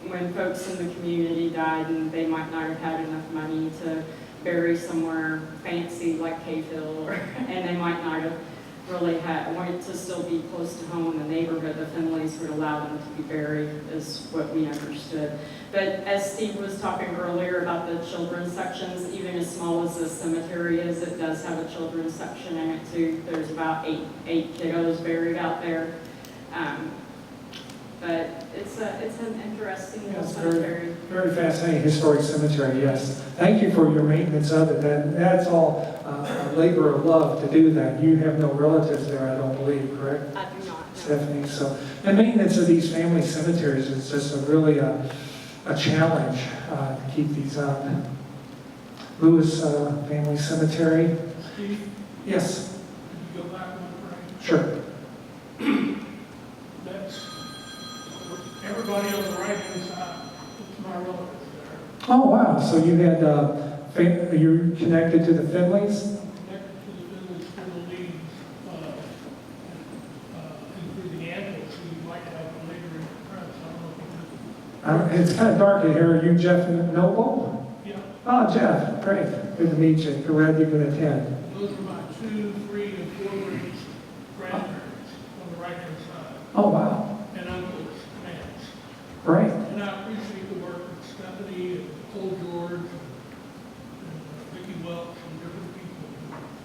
when folks in the community died and they might not have had enough money to bury somewhere fancy like Cave Hill, and they might not have really wanted to still be close to home in the neighborhood, the Finleys would allow them to be buried, is what we understood. But as Steve was talking earlier about the children's sections, even as small as this cemetery is, it does have a children's section in it too. There's about eight kiddos buried out there. But it's an interesting little cemetery. Very fascinating historic cemetery, yes. Thank you for your maintenance of it. That's all a labor of love to do that. You have no relatives there, I don't believe, correct? I do not know. Stephanie, so the maintenance of these family cemeteries is just really a challenge to keep these up. Lewis Family Cemetery. Steve, Yes, could you go back one frame? sure. That's everybody on the right-hand side. It's my relatives there. Oh, wow, so you had, you're connected to the Finleys? Connected to the village for the leads, and through the anvil, so you might have a later in the press. I don't know if you It's kind of dark in here. Are you Jeff Noble? yeah, Oh, Jeff, great. Good to meet you. Glad you can attend. those are my 2, 3, and 4 great grandparents on the right-hand side, Oh, wow. and uncles, aunts. Great. And I appreciate the work that Stephanie and Cole George and Vicki Welch and different people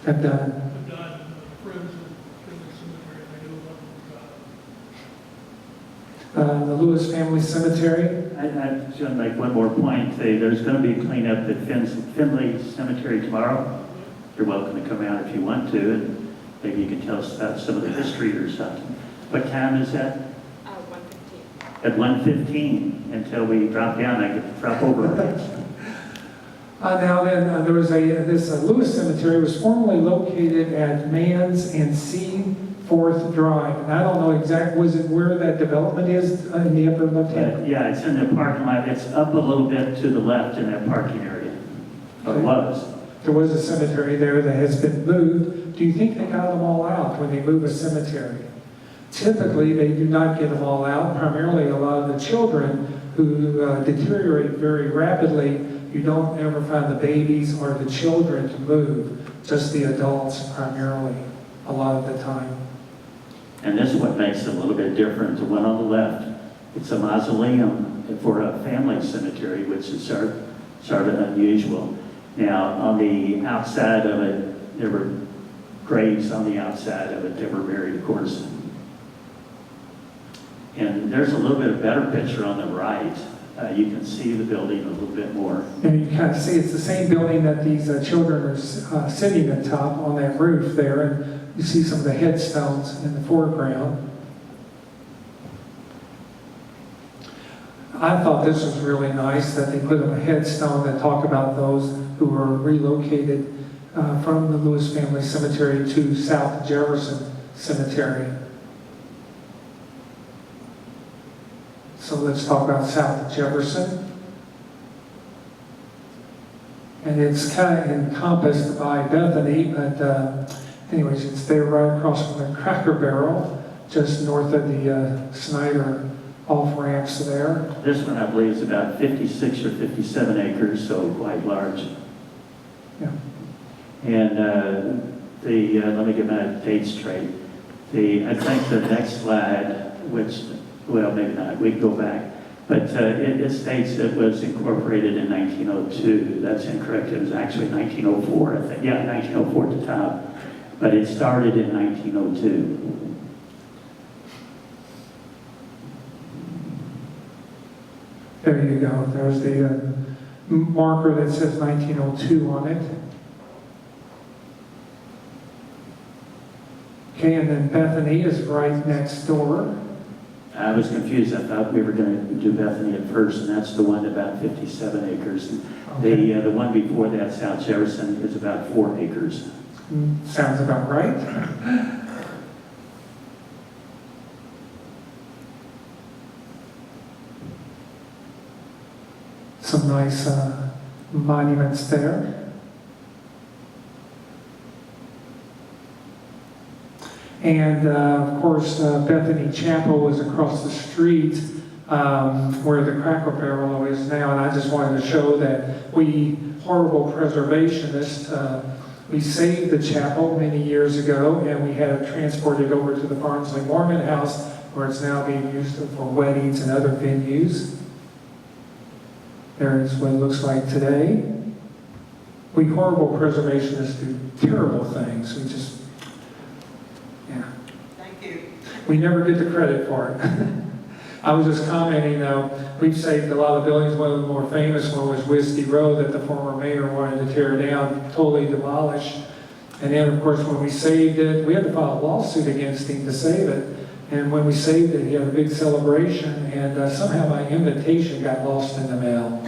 Have done. have done, friends of the cemetery. They do a wonderful job. The Lewis Family Cemetery. I'm just going to make one more point. There's going to be cleanup at Finley Cemetery tomorrow. You're welcome to come out if you want to, and maybe you can tell us about some of the history or something. What time is that? 1:15. At 1:15, until we drop down. I could drop over. Now then, there was this Lewis Cemetery was formerly located at Mans and Seaforth Drive. And I don't know exactly, was it where that development is in the upper left-hand? Yeah, it's in the parking lot. It's up a little bit to the left in that parking area. Or was. There was a cemetery there that has been moved. Do you think they got them all out when they move a cemetery? Typically, they do not get them all out. Primarily, a lot of the children who deteriorate very rapidly, you don't ever find the babies or the children to move, just the adults primarily, a lot of the time. And this is what makes it a little bit different. The one on the left, it's a mausoleum for a family cemetery, which is sort of unusual. Now, on the outside of it, there were graves on the outside of it that were buried, of course. And there's a little bit of better picture on the right. You can see the building a little bit more. And you kind of see it's the same building that these children are sitting atop on that roof there. And you see some of the headstones in the foreground. I thought this was really nice that they put a headstone that talk about those who were relocated from the Lewis Family Cemetery to South Jefferson Cemetery. So let's talk about South Jefferson. And it's kind of encompassed by Bethany, but anyways, it's there right across from the Cracker Barrel, just north of the Snyder off-ramps there. This one, I believe, is about 56 or 57 acres, so quite large. Yeah. And let me get my dates straight. I think the next slide, which, well, maybe not, we can go back. But it states it was incorporated in 1902. That's incorrect. It was actually 1904, I think. Yeah, 1904 at the top. But it started in 1902. There you go. There's the marker that says 1902 on it. Okay, and then Bethany is right next door. I was confused. I thought we were going to do Bethany at first, and that's the one about 57 acres. Okay. The one before that, South Jefferson, is about 4 acres. Sounds about right. Some nice monuments there. And of course, Bethany Chapel was across the street where the Cracker Barrel is now. And I just wanted to show that we, horrible preservationists, we saved the chapel many years ago, and we had it transported over to the Barnsley Mormon House, where it's now being used for weddings and other venues. There is what it looks like today. We horrible preservationists do terrible things. We just, yeah. Thank you. We never get the credit for it. I was just commenting, we've saved a lot of buildings. One of the more famous one was Whiskey Road that the former mayor wanted to tear down, totally demolish. And then, of course, when we saved it, we had to file a lawsuit against him to save it. And when we saved it, he had a big celebration, and somehow my invitation got lost in the mail.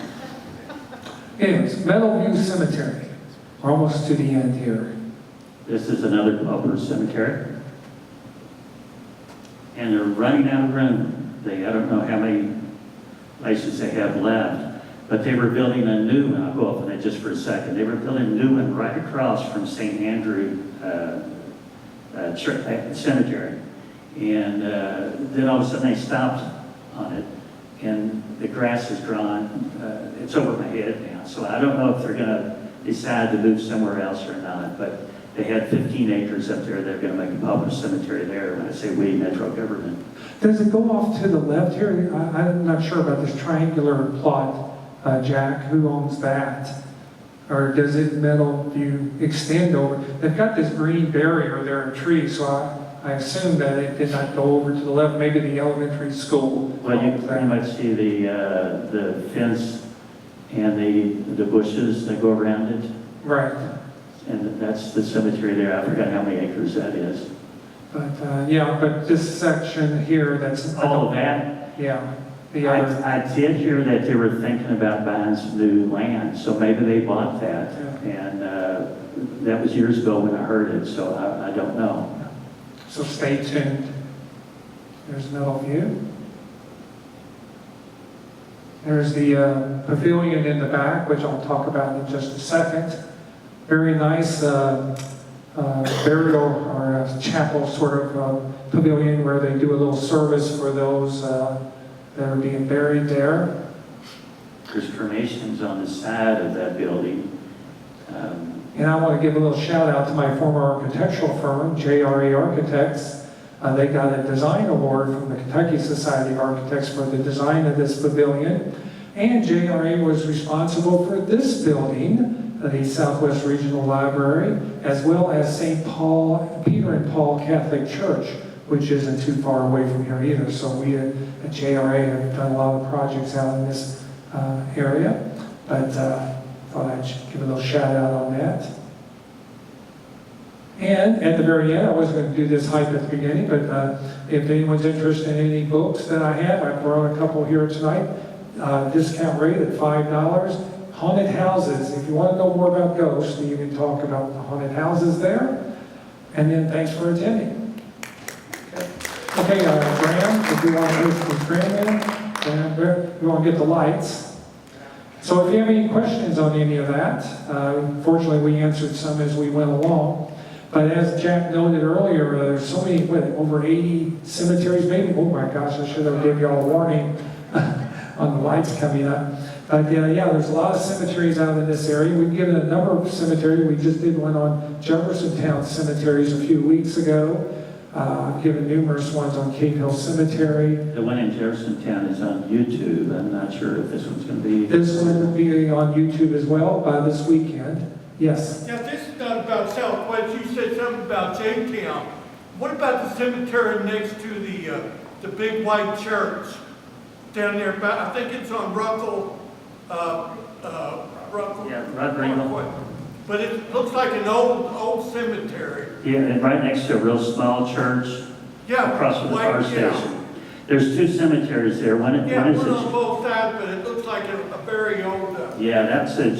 Anyways, Meadowview Cemetery. We're almost to the end here. This is another pauper cemetery. And they're running out of room. I don't know how many places they have left, but they were building a new one. I'll go off on that just for a second. They were building a new one right across from St. Andrew Cemetery. And then all of a sudden they stopped on it, and the grass is grown. It's over my head now, so I don't know if they're going to decide to move somewhere else or not, but they had 15 acres up there. They're going to make a public cemetery there. When I say we, Metro government. Does it go off to the left here? I'm not sure about this triangular plot, Jack. Who owns that? Or does it Meadowview extend over? They've got this green barrier there, a tree, so I assume that it did not go over to the left. Maybe the elementary school. Well, you can pretty much see the fence and the bushes that go around it. Right. And that's the cemetery there. I forgot how many acres that is. But yeah, but this section here, that's All of that? Yeah. The other. I did hear that they were thinking about buying some new land, so maybe they bought that. Yeah. And that was years ago when I heard it, so I don't know. So stay tuned. There's Meadowview. There's the pavilion in the back, which I'll talk about in just a second. Very nice burial or chapel sort of pavilion where they do a little service for those that are being buried there. There's cremations on the side of that building. And I want to give a little shout out to my former architectural firm, JRA Architects. They got a design award from the Kentucky Society of Architects for the design of this pavilion. And JRA was responsible for this building, the Southwest Regional Library, as well as St. Peter and Paul Catholic Church, which isn't too far away from here either. So we at JRA have done a lot of projects out in this area, but thought I'd give a little shout out on that. And at the very end, I wasn't going to do this hype at the beginning, but if anyone's interested in any books that I have, I brought a couple here tonight. Discount rate at $5. Haunted houses. If you want to know more about ghosts, you can talk about the haunted houses there. And then thanks for attending. Okay, Graham, if you want to listen to Graham in, you want to get the lights. So if you have any questions on any of that, fortunately we answered some as we went along. But as Jack noted earlier, there's so many, over 80 cemeteries, maybe, oh my gosh, I should have given y'all a warning on the lights coming up. But yeah, there's a lot of cemeteries out in this area. We've given a number of cemeteries. We just did one on Jefferson cemeteries a few weeks ago. Given numerous ones on Cave Hill Cemetery. The one in Jeffersontown is on YouTube. I'm not sure if this one's going to be. This one will be on YouTube as well by this weekend. Yes. Now, this is not about Southwest. You said something about J-Town. What about the cemetery next to the big white church down there? I think it's on Ruckle. Ruckle. Yeah, Rodrigo. But it looks like an old cemetery. Yeah, and right next to a real small church. Yeah, Across from the white, fire yeah. station. There's two cemeteries there. One Yeah, is one on both sides, but it looks like a very old. yeah, that's a